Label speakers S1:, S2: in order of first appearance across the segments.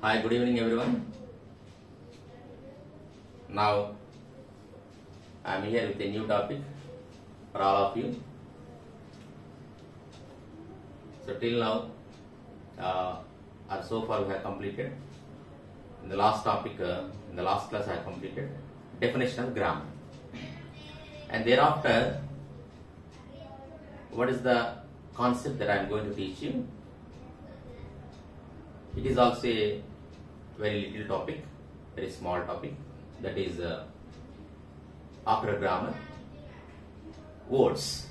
S1: Hi, good evening everyone. Now I am here with a new topic for all of you. So till now, or so far we have completed. In the last topic, in the last class I have completed definition of grammar. And thereafter, what is the concept that I am going to teach you? It is also a very little topic, very small topic, that is after grammar, words,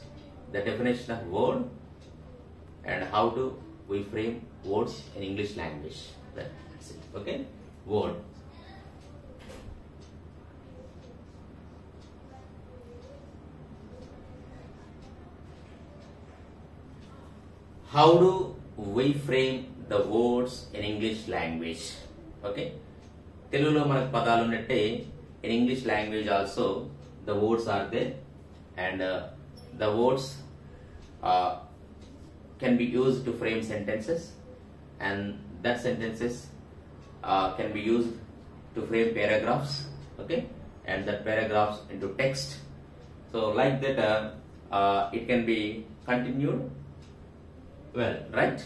S1: the definition of word and how do we frame words in English language. That's it. Okay, word. How do we frame the words in English language? Okay, Telugulo manaku padalu unnate, in English language also the words are there, and the words can be used to frame sentences, and that sentences can be used to frame paragraphs. Okay, and that paragraphs into text. So like that, it can be continued. Well, right?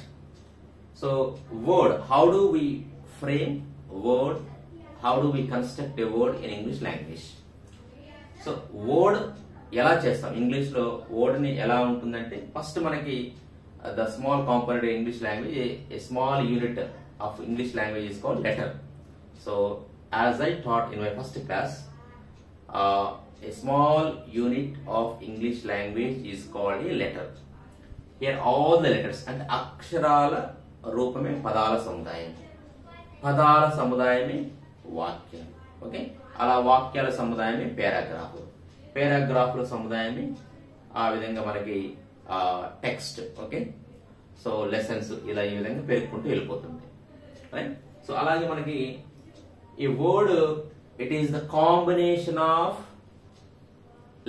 S1: So word, how do we frame word? How do we construct a word in English language? So word ఎలా చేస్తాం English లో word ని ఎలా ఉంటుందంటే, first మనకి the small component in English language, a small unit of English language is called letter. So as I taught in my first class, a small unit of English language is called a letter. Here all the letters, and అక్షరాల రూపమే పదాల సముదాయం, పదాల సముదాయమే వాక్యం. Okay, అలా వాక్యాల సముదాయమే paragraph, పారాగ్రాఫ్ల సముదాయమే ఆ విధంగా మనకి టెక్స్ట్. ఓకే, సో లెసన్స్ ఇలా ఈ విధంగా పేర్కొంటూ వెళ్ళిపోతుంది. రైట్? సో అలాగే మనకి ఈ word, it is the combination of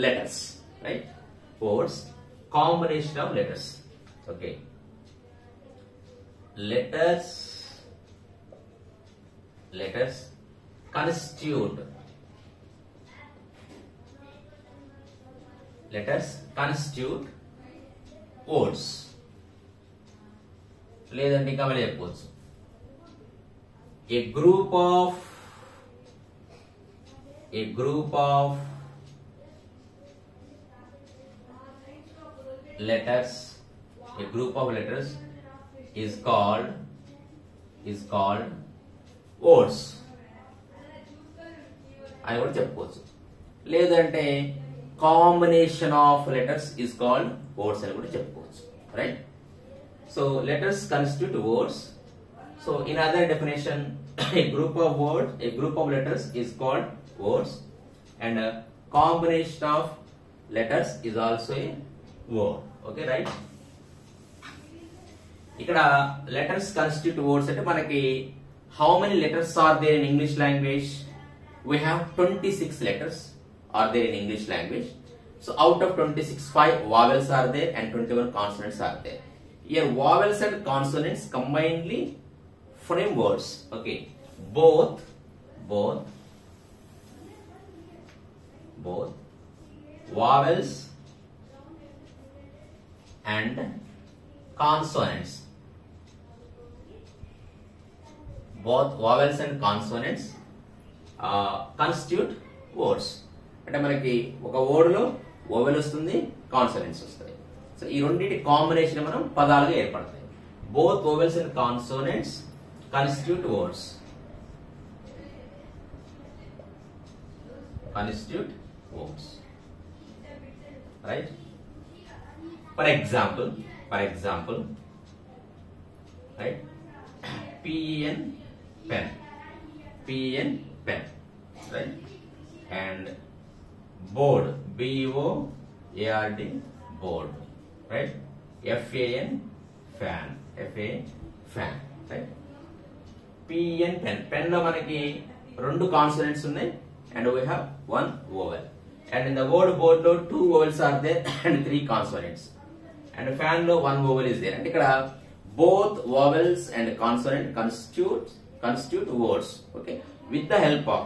S1: letters. Right? Words combination of letters. Okay, letters constitute words. లేదంటే ఇంకా మళ్ళీ చెప్పవచ్చు, a group of letters, a group of letters is called words అని కూడా చెప్పవచ్చు. లేదంటే combination of letters is called words అని కూడా చెప్పుకోవచ్చు. Right? So letters constitute words. So in other definition, a group of letters is called words, and a combination of letters is also a word. Okay, right? ఇక్కడ letters constitute words అంటే మనకి how many letters are there in English language? We have 26 letters are there in English language. So out of 26, 5 vowels are there and 21 consonants are there. Here vowels and consonants combinedly frame words. Okay, both vowels and consonants, both vowels and consonants constitute words. అంటే మనకి ఒక word లో vowel వస్తుంది, consonants వస్తాయి. So ఈ రెండింటి combination మనం పదాలుగా ఏర్పడతాయి. Both vowels and consonants constitute words. Right? For example, right? pen, pen, right? And board, BOARD, board, right? FAN, fan, right? pen లో మనకి రెండు కాన్సోనెంట్స్ ఉన్నాయి and we have one vowel, and in the word board లో 2 vowels are there and 3 consonants, and fan లో 1 vowel is there. అంటే ఇక్కడ both vowels and consonant constitute words. Okay, with the help of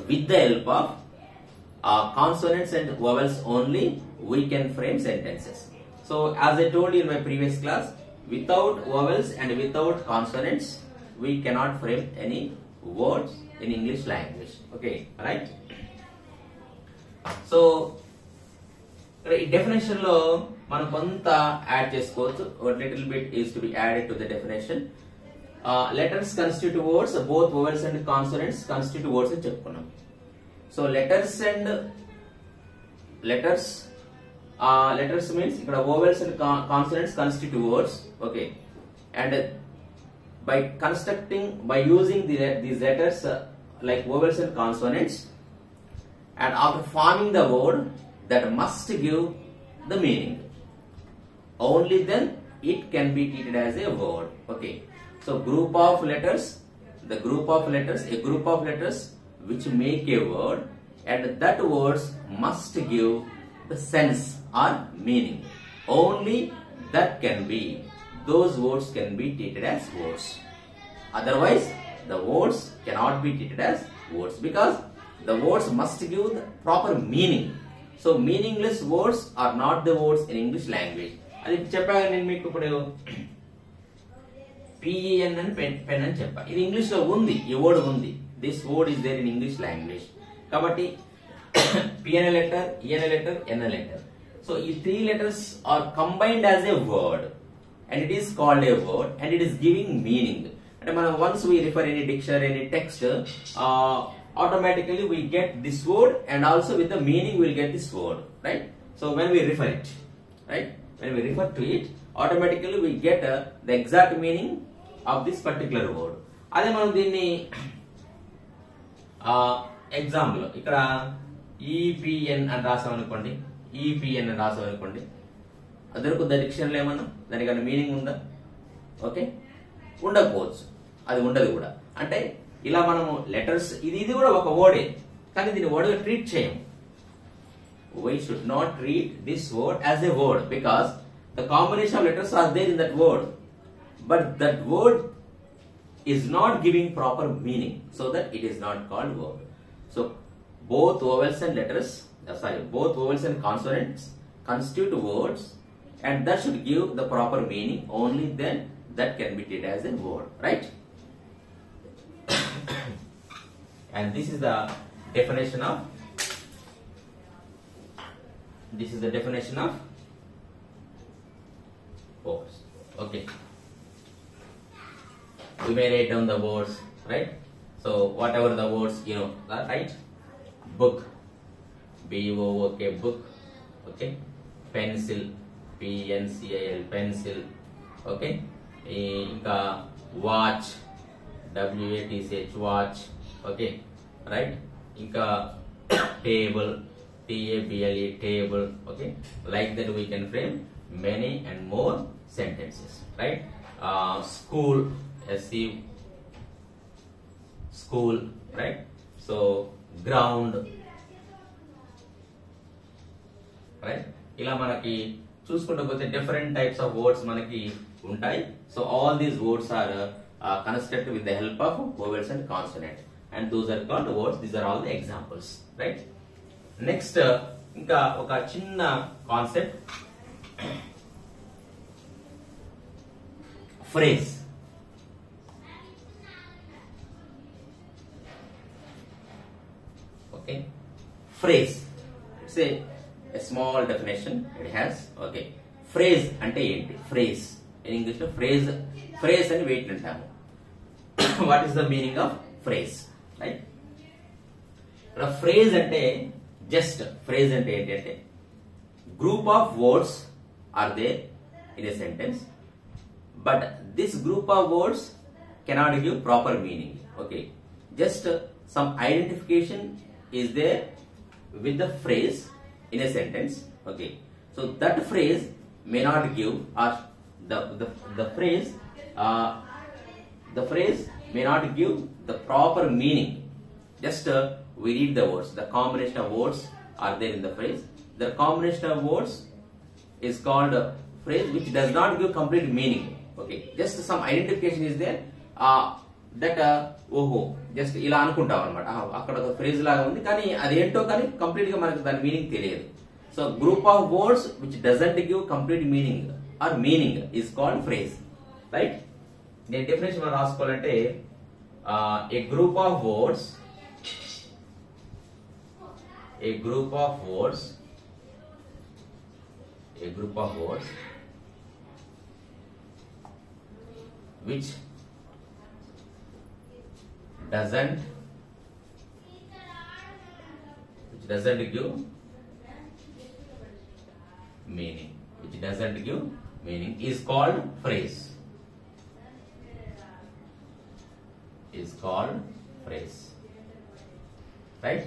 S1: with the help of consonants and vowels only we can frame sentences. So as I told you in my previous class, without vowels and without consonants we cannot frame any words in English language. Okay, right? So definition lo మనం కొంత add చేసుకోవచ్చు. A little bit is to be added to the definition. Letters constitute words, both vowels and consonants constitute words అని చెప్పుకున్నాం. So letters means ఇక్కడ vowels and consonants constitute words. Okay, and by using these letters like vowels and consonants, and after forming the word that must give the meaning, only then it can be treated as a word. Okay, so a group of letters which make a word, and that words must give the sense or meaning, only that can be, those words can be treated as words. Otherwise the words cannot be treated as words, because the words must give the proper meaning. So meaningless words are not the words in English language. అది చెప్పాను నేను మీకు. ఇప్పుడు PEN అని pen అని చెప్పా, ఇది English లో ఉంది, ఈ వర్డ్ ఉంది. This word is there in English language. కాబట్టి PN letter, EN letter, N letter. So ఈ 3 letters are combined as a word, and it is called a word, and it is giving meaning. అంటే మనం once we refer any dictionary, any text, automatically we get this word, and also with the meaning we will get this word, right? So when we refer it, right, when we refer to it, automatically we get the exact meaning of this particular word. అదే మనం దీన్ని example ఇక్కడ EPN అని రాసాం అనుకోండి, EPN అని రాసాం అనుకోండి, దొరుకుతుందా డిక్షనరీలో ఏమన్నా? దానికన్నా మీనింగ్ ఉందా? ఓకే, ఉండకపోవచ్చు, అది ఉండదు కూడా. అంటే ఇలా మనము లెటర్స్, ఇది కూడా ఒక వర్డే, కానీ దీన్ని వర్డ్గా ట్రీట్ చేయము. We should not treat this word as a word, because the combination of letters are there in that word, but that word is not giving proper meaning, so that it is not called word. So both vowels and consonants constitute words, and that should give the proper meaning, only then that can be treated as a word, right? And this is the definition of words. Okay, we may write down the words, right? So whatever the words, you know, right? Book, BOOK, book. Okay, pencil, PENCIL, pencil. Okay, ఇంకా watch, WATCH, watch. Okay, right? ఇంకా table, TABLE, table. Okay, like that we can frame many and more sentences, right? School, school, right? So ground, right? ఇలా మనకి చూసుకుంటూ పోతే different types of words మనకి ఉంటాయి. So all these words are constructed with the help of vowels and consonant, and those are called words. These are all the examples, right? Next, ఇంకా ఒక చిన్న concept, phrase. Okay, phrase, it's a small definition it has. Okay, phrase అంటే ఏంటి? Phrase in English లో phrase అని wait అంటాము. What is the meaning of phrase, right? ఇక్కడ phrase అంటే just, phrase అంటే ఏంటంటే group of words are there in a sentence, but this group of words cannot give proper meaning. Okay, just some identification is there with the phrase in a sentence. Okay, so that phrase may not give, or the phrase may not give the proper meaning. Just we read the words, the combination of words are there in the phrase. The combination of words is called a phrase which does not give complete meaning. Okay, just some identification is there, that ఓహో just ఇలా అనుకుంటాం అనమాట, అక్కడ ఒక phrase లాగా ఉంది కానీ అదేంటో కానీ కంప్లీట్ గా మనకు దాని మీనింగ్ తెలియదు. So group of words which doesn't give complete meaning or meaning is called phrase, right. నేను డెఫినేషన్ మనం రాసుకోవాలంటే a group of words which doesn't give meaning is called phrase. Right?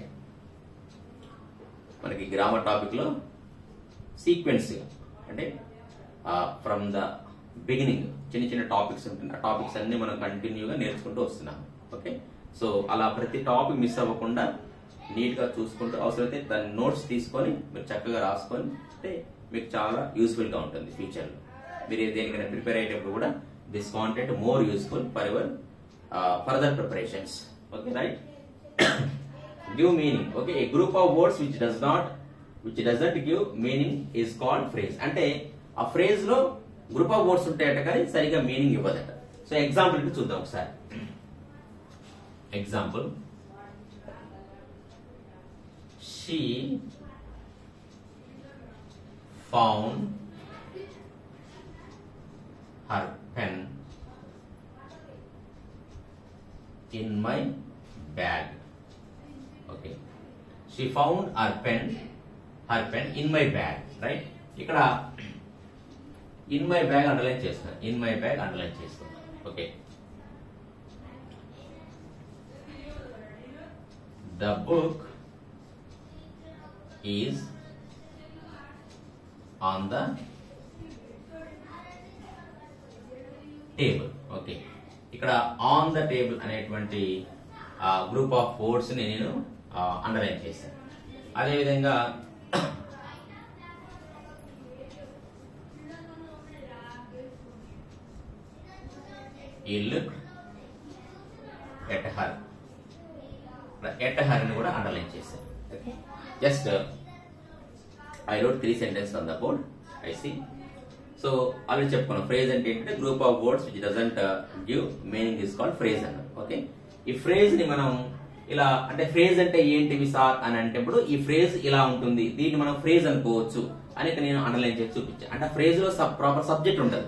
S1: మనకి గ్రామర్ టాపిక్ లో sequence అంటే from the beginning చిన్న చిన్న topics ఉంటుంది, ఆ టాపిక్స్ అన్ని మనం కంటిన్యూగా నేర్చుకుంటూ వస్తున్నాం. ఓకే, సో అలా ప్రతి టాపిక్ మిస్ అవ్వకుండా నీట్ గా చూసుకుంటూ అవసరమైతే దాని నోట్స్ తీసుకొని మీరు చక్కగా రాసుకొని అంటే మీకు చాలా యూస్ఫుల్ గా ఉంటుంది ఫ్యూచర్ లో. మీరు దేనికైనా ప్రిపేర్ అయ్యేటప్పుడు కూడా this content more useful for your further preparations. Okay, right. Give meaning. Okay, a group of words which doesn't give meaning is called phrase. అంటే ఆ ఫ్రేజ్ లో గ్రూప్ ఆఫ్ వర్డ్స్ ఉంటాయట కానీ సరిగా మీనింగ్ ఇవ్వదట. సో ఎగ్జాంపుల్ చూద్దాం ఒకసారి. Example, she found her pen in my bag. Okay, she found her pen in my bag, right? ఇక్కడ in my bag underline చేస్తాను. Okay, the book is on the table. Okay, ఇక్కడ on the table అనేటువంటి group of words ని నేను underline చేశాను. అదేవిధంగా he looked at her ని కూడా అండర్లైన్ చేశాను. Okay, just I wrote 3 sentences on the board. I see. So already చెప్పుకున్నాం ఫ్రేజ్ అంటే ఏంటంటే group of words which doesn't give meaning is called phrase అన్నారు. ఓకే, ఈ ఫ్రేజ్ ని మనం ఇలా అంటే ఫ్రేజ్ అంటే ఏంటివి సార్ అని అంటే ఇప్పుడు ఈ ఫ్రేజ్ ఇలా ఉంటుంది, దీన్ని మనం ఫ్రేజ్ అనుకోవచ్చు అని నేను అండర్లైన్ చేసి చూపించాను. అంటే ఫ్రేజ్ లో ప్రాపర్ సబ్జెక్ట్ ఉండదు,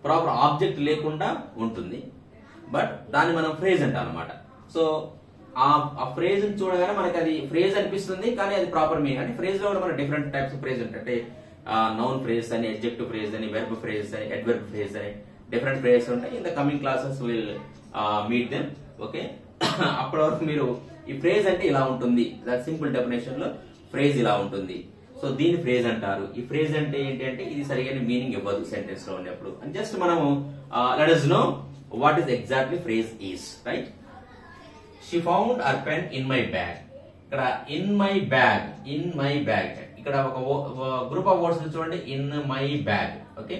S1: ప్రాపర్ ఆబ్జెక్ట్ లేకుండా ఉంటుంది, బట్ దాన్ని మనం ఫ్రేజ్ అంటాం అనమాట. సో ఆ ఫ్రేజ్ ని చూడగానే మనకి అది ఫ్రేజ్ అనిపిస్తుంది కానీ అది ప్రాపర్ మీనింగ్. అంటే ఫ్రేజ్ లో కూడా మన డిఫరెంట్ టైప్స్ ఆఫ్ ఫ్రేజ్ అంటే నౌన్ ఫ్రేజ్ అని, అడ్జెక్టివ్ ఫ్రేజ్ అని, వెర్బ్ ఫ్రేజ్ అని, అడ్వర్బ్ ఫ్రేజ్ అని డిఫరెంట్ ఫ్రేజ్ ఉంటాయి. In the coming classes will meet them. Okay, అప్పటి వరకు మీరు ఈ ఫ్రేజ్ అంటే ఇలా ఉంటుంది, దట్ సింపుల్ డెఫినేషన్ లో ఫ్రేజ్ ఇలా ఉంటుంది, సో దీన్ని ఫ్రేజ్ అంటారు. ఈ ఫ్రేజ్ అంటే ఏంటి అంటే ఇది సరిగా మీనింగ్ ఇవ్వదు సెంటెన్స్ లో ఉన్నప్పుడు. అండ్ జస్ట్ మనము let us know what is exactly phrase is, right? She found her pen in my bag. ఇక్కడ in my bag ఇక్కడ ఒక గ్రూప్ ఆఫ్ వర్డ్స్ చూడండి, in my bag. ఓకే,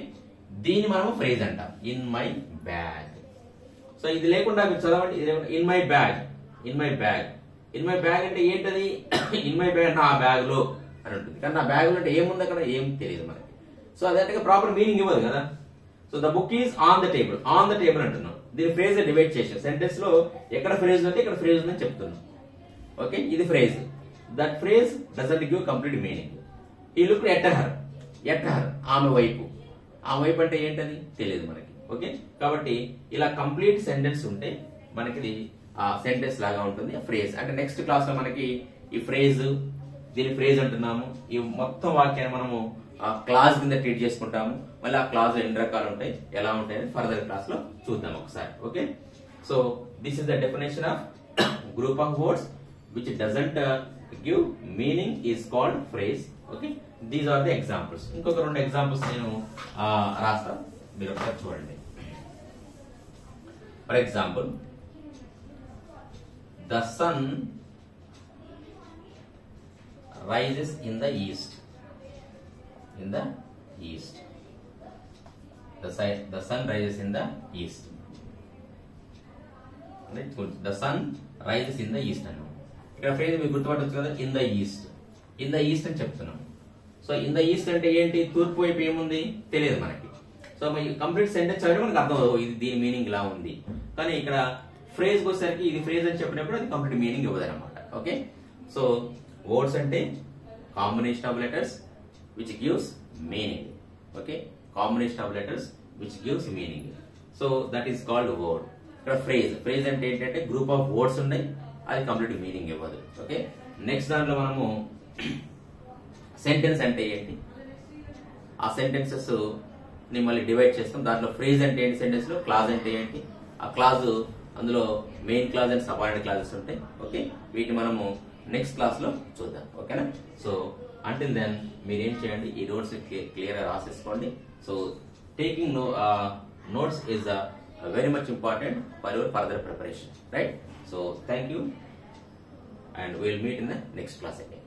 S1: దీన్ని మనము ఫ్రేజ్ అంటాం, in my bag. సో ఇది లేకుండా మీరు చదవండి, in my bag అంటే ఏంటది? in my bag నా బ్యాగ్ లో అని ఉంటుంది, కానీ నా బ్యాగ్ లో అంటే ఏముంది అక్కడ ఏం తెలియదు మనకి. సో అదే ప్రాపర్ మీనింగ్ ఇవ్వదు కదా. So the book is on the table అంటున్నాం, దీని ఫ్రేజ్ డివైడ్ చేసాం. సెంటెన్స్ లో ఎక్కడ ఫ్రేజ్ ఉంటే ఇక్కడ ఫ్రేజ్ ఉందని చెప్తున్నాం. ఓకే, ఇది phrase. That phrase doesn't give complete meaning. ఈ లుక్ ఎట్ హర్ ఆమె వైపు అంటే ఏంటది తెలియదు మనకి. ఓకే, కాబట్టి ఇలా కంప్లీట్ సెంటెన్స్ ఉంటే మనకి సెంటెన్స్ లాగా ఉంటుంది ఫ్రేజ్. అంటే నెక్స్ట్ క్లాస్ లో మనకి ఈ ఫ్రేజ్, దీని ఫ్రేజ్ అంటున్నాము, ఈ మొత్తం వాక్యాన్ని మనము క్లాస్ కింద ట్రీట్ చేసుకుంటాము. మళ్ళీ ఆ క్లాస్ ఎన్ని రకాలు ఉంటాయి, ఎలా ఉంటాయని ఫర్దర్ క్లాస్ లో చూద్దాం ఒకసారి. Okay, so this is the definition of group of words which doesn't give meaning is called phrase. Okay, these are the examples. ఇంకొక 2 ఎగ్జాంపుల్స్ నేను రాస్తాను, మీరు ఒకసారి చూడండి. For example, the sun rises in the east. the sun rises in the east. Right? Good. The sun rises in the east అన్నాం. ఇక్కడ phrase మీకు గుర్తుపట్టచ్చు కదా, in the east. In the east అని చెప్తున్నాం. సో ఇన్ ద ఈస్ట్ అంటే ఏంటి, తూర్పు వైపు ఏముంది తెలియదు మనకి. సో కంప్లీట్ సెంటెన్స్ చదివి మనకు అర్థం అవుతుంది ఇది దీని మీనింగ్ ఇలా ఉంది. కానీ ఇక్కడ ఫ్రేజ్ వచ్చేసరికి ఇది ఫ్రేజ్ అని చెప్పినప్పుడు అది కంప్లీట్ మీనింగ్ ఇవ్వదు అనమాట. ఓకే, సో వర్డ్స్ అంటే combination of letters which gives meaning. Okay, combination of letters which gives meaning. So that is called word. ఇక్కడ ఫ్రేజ్ అంటే ఏంటంటే గ్రూప్ ఆఫ్ వర్డ్స్ ఉన్నాయి, అది కంప్లీట్ మీనింగ్ ఇవ్వదు. ఓకే, నెక్స్ట్ దాంట్లో మనము సెంటెన్స్ అంటే ఏంటి, ఆ సెంటెన్సెస్ ని మళ్ళీ డివైడ్ చేస్తాం. దాంట్లో ఫ్రేజ్ అంటే ఏంటి, సెంటెన్స్ లో క్లాజ్ అంటే ఏంటి, ఆ క్లాజ్ అందులో main clause and subordinate clauses ఉంటాయి. ఓకే, వీటిని మనము నెక్స్ట్ క్లాస్ లో చూద్దాం. ఓకేనా. సో అంటిల్ దెన్ మీరు ఏం చేయండి, ఈ నోట్స్ క్లియర్ గా రాసేసుకోండి. So taking notes is very much important for your further preparation, right? So thank you, and we'll meet in the next class again.